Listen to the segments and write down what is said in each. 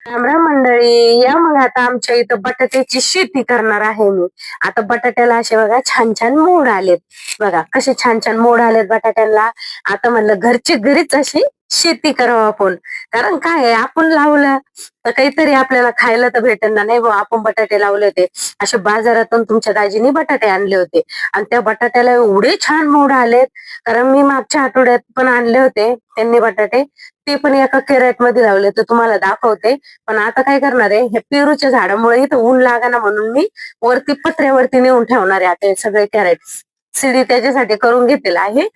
रामराम मंडळी, या मग आता आमच्या इथं बटाट्याची शेती करणार आहे मी. आता बटाट्याला असे बघा छान छान मोड आलेत. बघा कसे छान छान मोड आलेत बटाट्याला. आता म्हणलं घरची घरीच अशी शेती करावं आपण. कारण काय आहे, आपण लावलं तर काहीतरी आपल्याला खायला तर भेटेल ना. नाही बुवा, आपण बटाटे लावले होते असे बाजारातून तुमच्या दाजीने बटाटे आणले होते आणि त्या बटाट्याला एवढे छान मोड आलेत. कारण मी मागच्या आठवड्यात पण आणले होते त्यांनी बटाटे, ते पण एका कॅरेट मध्ये लावले, तर तुम्हाला दाखवते. पण आता काय करणार आहे, हे पेरूच्या झाडामुळे इथं ऊन लागाना म्हणून मी वरती पत्र्यावरती नेऊन ठेवणार आहे आता हे सगळे कॅरेट. सीडी त्याच्यासाठी करून घेतलेला आहे.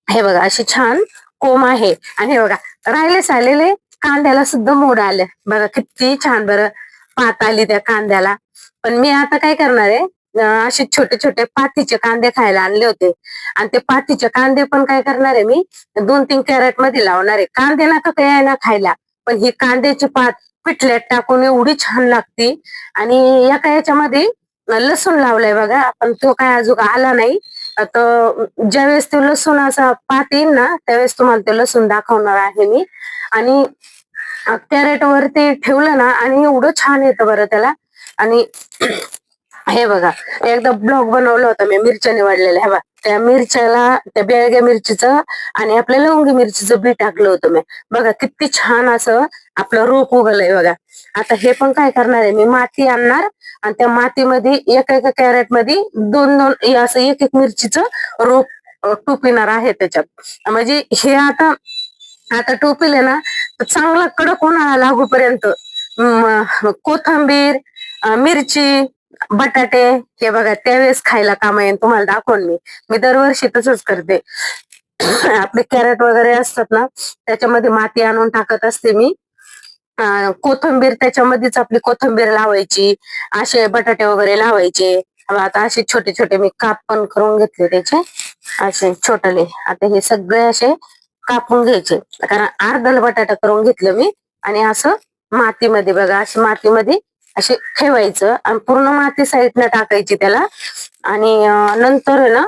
हे बघा अशी छान कोंब आहे. आणि हे बघा राहिले सालेले कांद्याला सुद्धा मोड आले. बघा किती छान बरं पात आली त्या कांद्याला. पण मी आता काय करणार आहे, असे छोटे छोटे पातीचे कांदे खायला आणले होते आणि ते पातीचे कांदे पण काय करणार आहे मी 2-3 कॅरेट मध्ये लावणार आहे. कांदे नका काही आहे ना खायला, पण ही कांद्याची पात पिठल्यात टाकून एवढी छान लागते. आणि एका याच्यामध्ये लसूण लावलाय बघा, पण तो काय अजून आला नाही. आता ज्यावेळेस तो लसूण असा पात येईल ना, त्यावेळेस तुम्हाला ते लसूण दाखवणार आहे मी. आणि कॅरेट वर ते ठेवलं ना आणि एवढं छान येतं बरं त्याला. आणि हे बघा एकदा ब्लॉग बनवला होता मी मिरच्या निवडलेल्या, हे बघा त्या मिरच्याला त्या बेळग्या मिरचीचं आणि आपल्या लवंगी मिरचीचं बी टाकलं होतं मी. बघा किती छान असं आपलं रोप उगलंय बघा. आता हे पण काय करणार आहे, मी माती आणणार आणि त्या मातीमध्ये एका एका कॅरेट मध्ये 2-2 असं एक एक मिरचीचं रोप टोपिणार आहे त्याच्यात. म्हणजे हे आता आता टोपिले ना तर चांगला कडक उन्हाळा लागूपर्यंत कोथंबीर, मिरची, बटाटे हे बघा त्यावेळेस खायला काम येईल. तुम्हाला दाखवून मी दरवर्षी तसंच करते. आपले कॅरेट वगैरे असतात ना, त्याच्यामध्ये माती आणून टाकत असते मी. कोथंबीर त्याच्यामध्येच आपली कोथंबीर लावायची, असे बटाटे वगैरे लावायचे. आता असे छोटे छोटे मी काप पण करून घेतले त्याचे, असे छोटले. आता हे सगळे असे कापून घ्यायचे, कारण अर्धल बटाटा करून घेतलं मी. आणि असं मातीमध्ये बघा अशी मातीमध्ये असे ठेवायचं आणि पूर्ण माती साईडला टाकायची त्याला. आणि नंतर आहे ना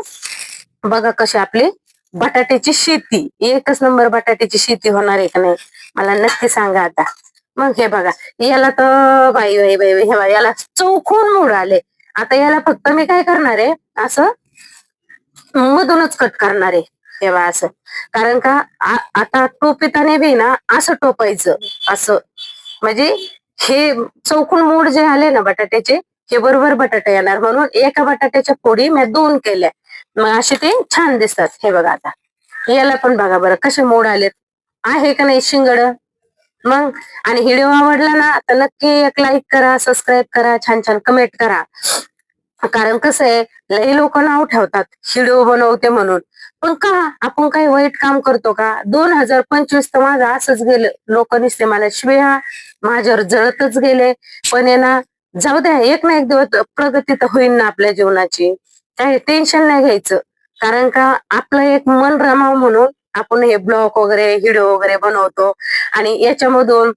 बघा कशी आपली बटाट्याची शेती, एकच नंबर बटाट्याची शेती होणार आहे का नाही मला नक्की सांगा आता. मग हे बघा याला तर बाई बाई बाई हे बघा याला चौकोन मोड आले. आता याला फक्त मी काय करणार आहे, असं मधूनच कट करणार आहे. तेव्हा असं, कारण का आता टोपिताने बी ना असं टोपायचं असं. म्हणजे हे चौकोन मोड जे आले ना बटाट्याचे, हे बरोबर बटाटे येणार म्हणून एका बटाट्याच्या फोडी मी 2 केल्या. मग असे ते छान दिसतात. हे बघा आता याला पण बघा बरं कसे मोड आलेत, आहे का नाही शिंगड. मग आणि व्हिडिओ आवडला ना तर नक्की एक लाईक करा, सबस्क्राईब करा, छान छान कमेंट करा. कारण कसं आहे, लई लोक नाव ठेवतात व्हिडिओ बनवते म्हणून. पण का आपण काही वाईट काम करतो का? 2025 तर माझं असंच गेलं. लोक नुसते मला शिव्या माझ्यावर जळतच गेले. पण आहे ना, जाऊ द्या, एक ना एक दिवस प्रगती तर होईल ना आपल्या जीवनाची. काही टेन्शन नाही घ्यायचं. कारण का आपलं एक मन रमावं म्हणून आपण हे ब्लॉग वगैरे व्हिडिओ वगैरे बनवतो. आणि याच्यामधून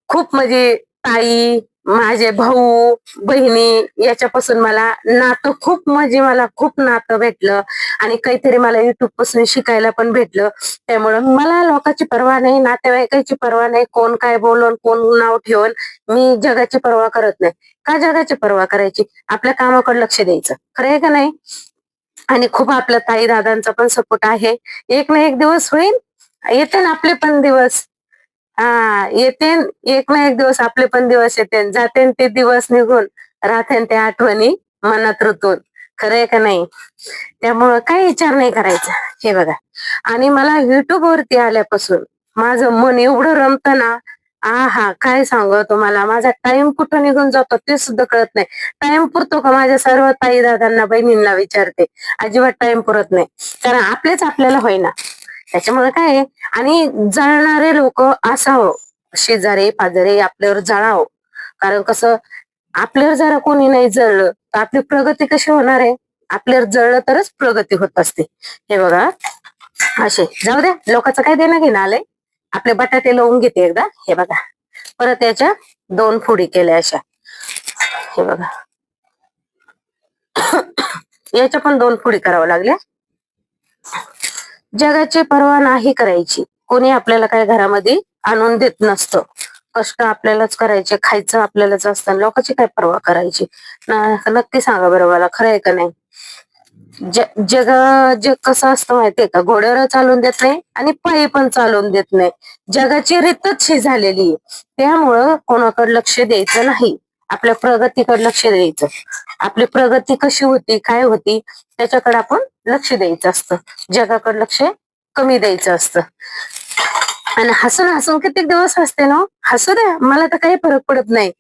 खूप म्हणजे ताई, माझे भाऊ बहिणी याच्यापासून मला नातं खूप, म्हणजे मला खूप नातं भेटलं. आणि काहीतरी मला युट्यूब पासून शिकायला पण भेटलं. त्यामुळं मला लोकांची पर्वा नाही, नातेवाईकांची पर्वा नाही, कोण काय बोलून कोण नाव ठेवून मी जगाची पर्वा करत नाही. का जगाची पर्वा करायची? आपल्या कामाकडे लक्ष द्यायचं. खरं आहे का नाही? आणि खूप आपल्या ताई दादांचा पण सपोर्ट आहे. एक ना एक दिवस होईल, येते ना आपले पण दिवस. येते एक ना एक दिवस आपले पण दिवस येते, जाते ते दिवस निघून, राहते ते आठवणी मनात रुतून. खरंय का नाही? त्यामुळं काही विचार नाही करायचा. हे बघा, आणि मला युट्यूब वरती आल्यापासून माझं मन एवढं रमतं ना, हा काय सांगू तुम्हाला, माझा टाइम कुठं निघून जातो ते सुद्धा कळत नाही. टाइम पुरतो का? माझ्या सर्व ताई दादांना बहिणींना विचारते, अजिबात टाइम पुरत नाही. कारण आपलेच आपल्याला होईना. त्याच्यामुळे काय आहे, आणि जळणारे लोक असावं, शेजारी पाजारी आपल्यावर जळावं. कारण कसं, आपल्यावर जरा कोणी नाही जळलं तर आपली प्रगती कशी होणार आहे? आपल्यावर जळलं तरच प्रगती होत असते. हे बघा असे, जाऊ द्या लोकांचं काय देणं घेणं आलंय. आपले बटाटे लावून घेते एकदा. हे बघा परत याच्या 2 फोडी केल्या अशा. हे बघा याच्या पण 2 फोडी कराव्या लागल्या. जगाची पर्वा नाही करायची. कोणी आपल्याला काय घरामध्ये आणून देत नसतं. कष्ट आपल्यालाच करायचे, खायचं आपल्यालाच असतं, लोकांची काय पर्वा करायची नक्की सांगा बरं मला, खरं आहे का नाही? जग जग कसं असतं माहितीये का, घोड्यावर चालून देत नाही आणि पायी पण चालून देत नाही. जगाची रीतच ही झालेली आहे. त्यामुळं कोणाकडे लक्ष द्यायचं नाही, आपल्या प्रगतीकडे लक्ष द्यायचं. आपली प्रगती कशी होती, काय होती, त्याच्याकडे आपण लक्ष द्यायचं असतं. जगाकडे लक्ष कमी द्यायचं असतं. आणि हसून हसून कित्येक दिवस हसते ना, हसू द्या, मला तर काही फरक पडत नाही.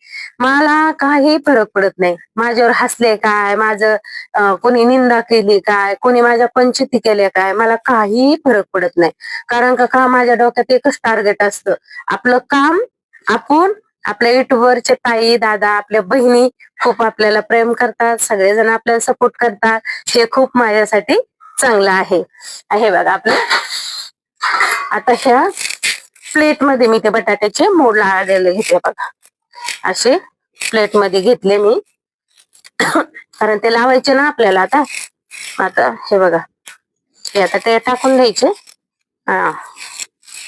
मला काही फरक पडत नाही. माझ्यावर हसले काय, माझं कोणी निंदा केली काय, कोणी माझ्या पंचायती केल्या काय, मला काही फरक पडत नाही. कारण का माझ्या डोक्यात एकच टार्गेट असतं, आपलं काम. आपण आपल्या युट्यूबवरचे ताई दादा, आपल्या बहिणी खूप आपल्याला प्रेम करतात, सगळेजण आपल्याला सपोर्ट करतात, हे खूप माझ्यासाठी चांगलं आहे. हे बघा आपलं आता ह्या प्लेट मध्ये मी ते बटाट्याचे मोड लावलेले घेतले बघा. असे प्लेट मध्ये घेतले मी, कारण ते लावायचे ना आपल्याला. आता आता हे बघा, हे आता ते टाकून द्यायचे. हा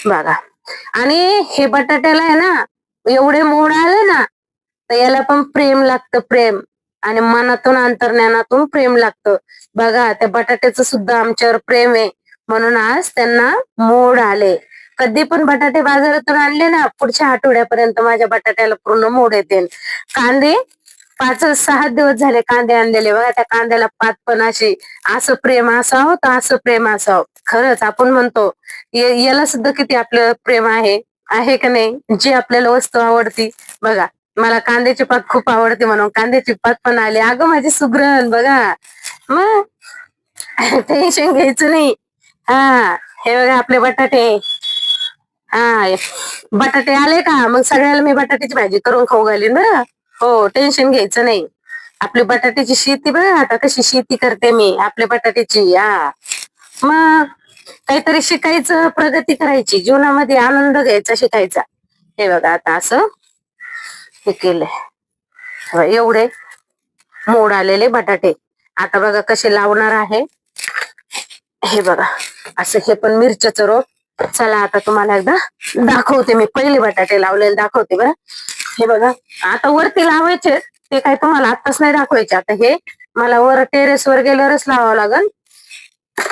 बघा, आणि हे बटाट्याला आहे ना एवढे मोड आले ना, तर याला पण प्रेम लागतं, प्रेम. आणि मनातून अंतर्ज्ञानातून प्रेम लागतं. बघा त्या बटाट्याचं सुद्धा आमच्यावर प्रेम आहे, म्हणून आज त्यांना मोड आले. कधी पण बटाटे बाजारातून आणले ना, पुढच्या आठवड्यापर्यंत माझ्या बटाट्याला पूर्ण मोड येते. कांदे 5-6 दिवस झाले कांदे आणलेले, बघा त्या कांद्याला पात पण अशी. असं प्रेम असावं तर असं प्रेम असावं. खरंच आपण म्हणतो याला सुद्धा किती आपलं प्रेम आहे का नाही? जी आपल्याला वस्तू आवडती, बघा मला कांद्याची पात खूप आवडते म्हणून कांद्याची पात पण आली. अगं माझी सुगरण बघा, मग टेन्शन घ्यायचं नाही. हा हे बघा आपले बटाटे. हा बटाटे आले का, मग सगळ्याला मी बटाट्याची भाजी करून खाऊ घालीन बरं. हो टेन्शन घ्यायचं नाही. आपली बटाट्याची शेती बघा आता कशी शेती करते मी आपल्या बटाट्याची. हा मग काहीतरी शिकायचं, प्रगती करायची, जीवनामध्ये आनंद घ्यायचा, शिकायचा. हे बघा आता असं हे केलंय, एवढे मोड आलेले बटाटे. आता बघा कसे लावणार आहे. हे बघा असं, हे पण मिरच्याचं रोप. चला आता तुम्हाला एकदा दाखवते, मी पहिले बटाटे लावलेले दाखवते बरं. हे बघा आता वरती लावायचे, ते काय तुम्हाला आत्ताच नाही दाखवायचे. आता हे मला वर टेरेस वर गेल्यावरच लावावं लागल.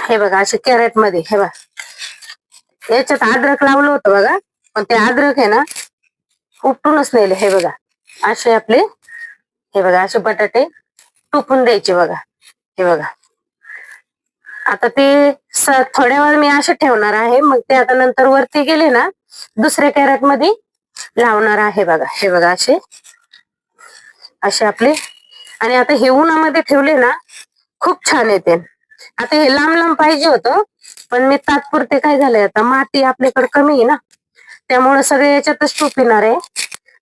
हे बघा असे कॅरेट मध्ये, हे बघा याच्यात अद्रक लावलं होतं बघा, पण ते अद्रक आहे ना उपटूनच नेले. हे बघा असे आपले, हे बघा असे बटाटे टोपून द्यायचे बघा. हे बघा आता ते थोड्या वेळ मी असे ठेवणार आहे, मग ते आता नंतर वरती गेले ना दुसऱ्या कॅरेट मध्ये लावणार आहे. बघा हे बघा असे असे आपले. आणि आता हे उन्हामध्ये ठेवले ना खूप छान येते. आता हे लांब लांब पाहिजे होतं, पण मी तात्पुरते काय झालंय, आता माती आपल्याकडे कमी आहे ना, त्यामुळे सगळे याच्यातच टोपिणार आहे.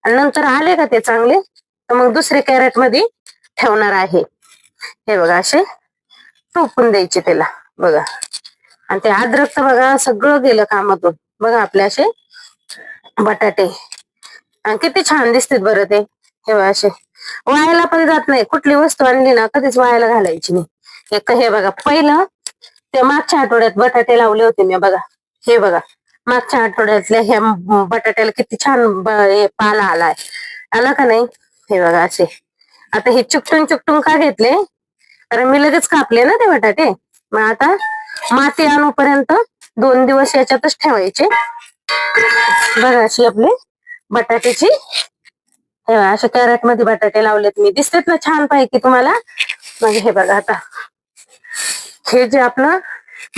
आणि नंतर आले का ते चांगले, तर मग दुसरे कॅरेट मध्ये ठेवणार आहे. हे बघा असे टोपून द्यायचे त्याला बघा. आणि ते अद्रक तर बघा सगळं गेलं कामातून. बघा आपले असे बटाटे आणि किती छान दिसतात बरं ते. हे बघा असे वायाला पण जात नाही, कुठली वस्तू आणली ना कधीच वायाला घालायची नाही. हे बघा पहिलं ते मागच्या आठवड्यात बटाटे लावले होते मी बघा. हे बघा मागच्या आठवड्यातल्या ह्या बटाट्याला किती छान पाला आलाय, आला का नाही? हे बघा असे. आता हे चुकटून चुकटून का घेतले, कारण मी लगेच कापले ना ते बटाटे. मग आता माती आणूपर्यंत 2 दिवस याच्यातच ठेवायचे. बघा अशी आपले बटाट्याची, अशा कॅरेट मध्ये बटाटे लावलेत मी, दिसतात ना छान पैकी तुम्हाला. म्हणजे हे बघा आता हे जे आपलं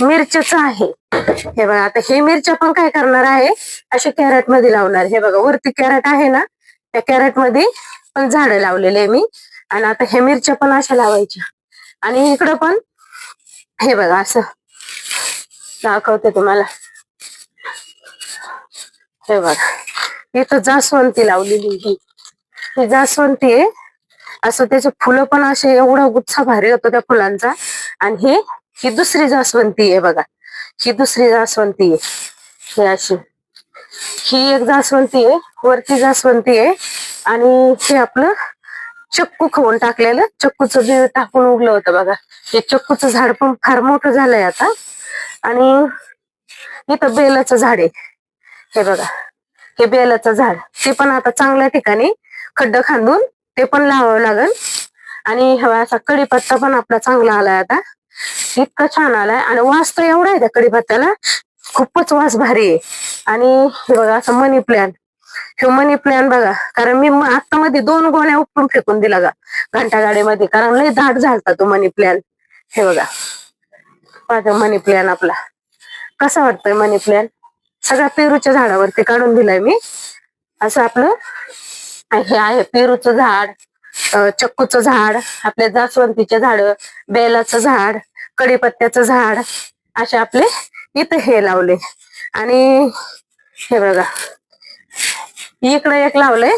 मिरच्याच आहे, हे बघा आता हे मिरच्या पण काय करणार आहे, असे कॅरेट मध्ये लावणार. हे बघा वरती कॅरेट आहे ना, त्या कॅरेट मध्ये पण झाडं लावलेले मी. आणि आता हे मिरच्या पण अशा लावायच्या. आणि इकडं पण हे बघा असं दाखवते तुम्हाला. हे बघा इथं जास्वंदी लावलेली, ही जास्वंदी आहे. असं त्याचे फुलं पण असे एवढा गुच्छा भारी होतो त्या फुलांचा. आणि ही दुसरी जास्वंदी आहे बघा, ही दुसरी जास्वंदी आहे. हे अशी ही एक जास्वंदी आहे, वरती जास्वंदी आहे. आणि हे आपलं चक्कू खाऊन टाकलेलं, चक्कूचं बी टाकून उगलं होतं बघा. हे चक्कूचं झाड पण फार मोठं झालंय आता. आणि इथं बेलाचं झाड आहे. हे बघा हे बेलाचं झाड, ते पण आता चांगल्या ठिकाणी खड्ड खांदून ते पण लावावं लागल. आणि हवा असा कढीपत्ता पण आपला चांगला आलाय आता, इतकं छान आलाय आणि वास तर एवढा आहे त्या कढीपत्त्याला, खूपच वास भारी आहे. आणि हे बघा असं मनी प्लॅन, हे मनी प्लॅन बघा, कारण मी आता मध्ये 2 गोण्या उपटून फेकून दिला घंटा गाडीमध्ये, कारण लय दाट झालता तो मनी प्लॅन. हे बघा माझा मनी प्लॅन आपला कसा वाटतोय मनी प्लॅन, सगळ्या पेरूच्या झाडावरती काढून दिलाय मी. असं आपलं हे आहे पेरूचं झाड, चक्कूचं झाड, आपल्या जास्वंदीचे झाड, बेलाचं झाड, कडीपत्त्याचं झाड, असे आपले इथं हे लावले. आणि हे बघा इकडे एक लावलंय,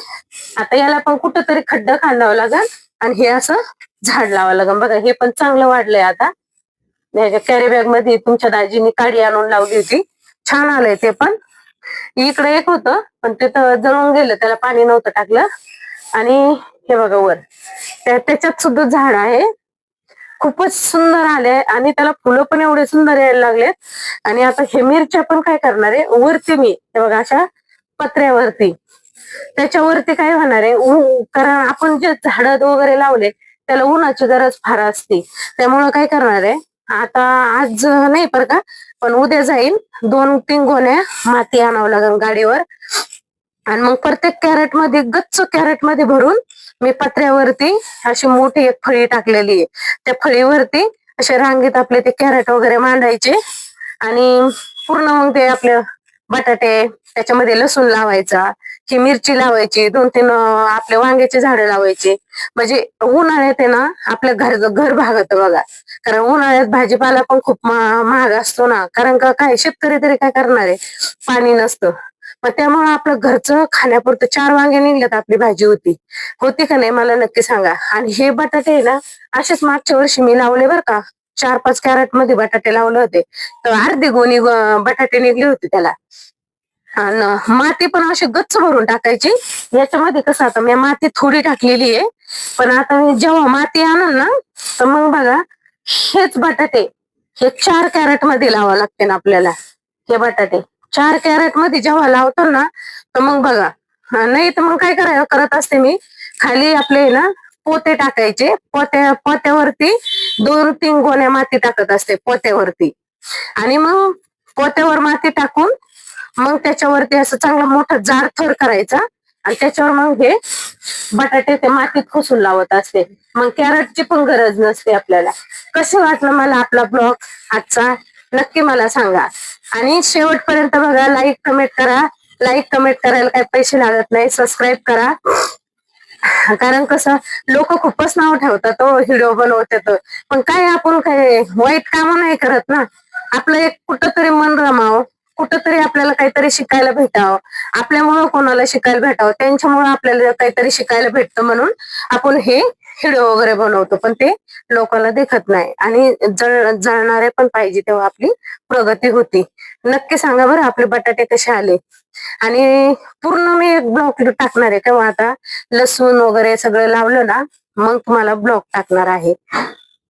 आता याला पण कुठंतरी खड्डा खांदावं लागल आणि हे असं झाड लावावं लागल. बघा हे पण चांगलं वाढलंय आता, कॅरी बॅग मध्ये तुमच्या दाजीनी काडी आणून लावली होती, छान आलंय ते पण. इकडे एक होतं पण ते तर जळून गेलं, त्याला पाणी नव्हतं टाकलं. आणि हे बघा वर त्याच्यात सुद्धा झाड आहे, खूपच सुंदर आले आणि त्याला फुलं पण एवढे सुंदर यायला लागलेत. आणि आता हे मिरच्या पण काय करणार आहे वरती, मी हे बघा अशा पत्र्यावरती, त्याच्यावरती काय होणार आहे, कारण आपण जे झाड वगैरे लावले त्याला उन्हाची गरज फार असते, त्यामुळं काय करणार आहे आता, आज नाही बरं का, पण उद्या जाईल 2-3 गोण्या माती आणावं लागेल गाडीवर. आणि मग प्रत्येक कॅरेट मध्ये, गच्च कॅरेट मध्ये भरून मी पत्र्यावरती अशी मोठी एक फळी टाकलेली आहे, त्या फळीवरती असे रांगेत आपले ते कॅरेट वगैरे मांडायचे. आणि पूर्ण मग ते आपले बटाटे, त्याच्यामध्ये लसूण लावायचा, ही मिरची लावायची, 2-3 आपले वांग्याचे झाडं लावायचे. म्हणजे उन्हाळ्यात आहे ना आपल्या घर भागत बघा, कारण उन्हाळ्यात भाजीपाला पण खूप महाग असतो ना, कारण का काय शेतकरी तरी काय करणार आहे, पाणी नसतं. मग त्यामुळे आपलं घरचं खाण्यापुरतं 4 वांगे निघल्यात, आपली भाजी होती का नाही मला नक्की सांगा. आणि हे बटाटे आहे ना असेच मागच्या वर्षी मी लावले बरं का, 4-5 कॅरेट मध्ये बटाटे लावले होते, तर अर्धी गोणी बटाटे निघले होते त्याला. आणि माती पण अशी गच्च भरून टाकायची. याच्यामध्ये कसं आता मी माती थोडी टाकलेली आहे, पण आता मी जेव्हा माती आणून ना, तर मग बघा हेच बटाटे हे 4 कॅरेट मध्ये लावावं लागते ना आपल्याला. हे बटाटे 4 कॅरेट मध्ये जेव्हा लावतो ना, तर मग बघा, नाही तर मग काय करत असते मी, खाली आपले ना पोते टाकायचे, पोत्यावरती 2-3 गोण्या माती टाकत असते पोत्यावरती. आणि मग पोत्यावर माती टाकून मग त्याच्यावरती असं चांगला मोठा जाड थर करायचा, आणि त्याच्यावर मग हे बटाटे ते मातीत खोसून लावत असते. मग कॅरेटची पण गरज नसते आपल्याला. कसं वाटलं मला आपला ब्लॉग आजचा, नक्की मला सांगा. आणि शेवटपर्यंत बघा, लाईक कमेंट करा. लाईक कमेंट करायला काही पैसे लागत नाही, सबस्क्राईब करा. कारण कसं लोक खूपच नाव ठेवतात, तो व्हिडिओ बनवतात, पण काय आपण काय वाईट काम नाही करत ना. आपलं एक कुठंतरी मन रमावं, कुठंतरी आपल्याला काहीतरी शिकायला भेटावं, आपल्यामुळं कोणाला शिकायला भेटावं, त्यांच्यामुळे आपल्याला काहीतरी शिकायला भेटतं, म्हणून आपण हे व्हिडिओ वगैरे बनवतो. पण ते लोकांना दिसत नाही, आणि जळणारे पण पाहिजे, तेव्हा आपली प्रगती होती. नक्की सांगा बरं आपले बटाटे कसे आले. आणि पूर्ण मी एक ब्लॉग टाकणार आहे तेव्हा, आता लसूण वगैरे सगळं लावलं ना, मग तुम्हाला ब्लॉग टाकणार आहे.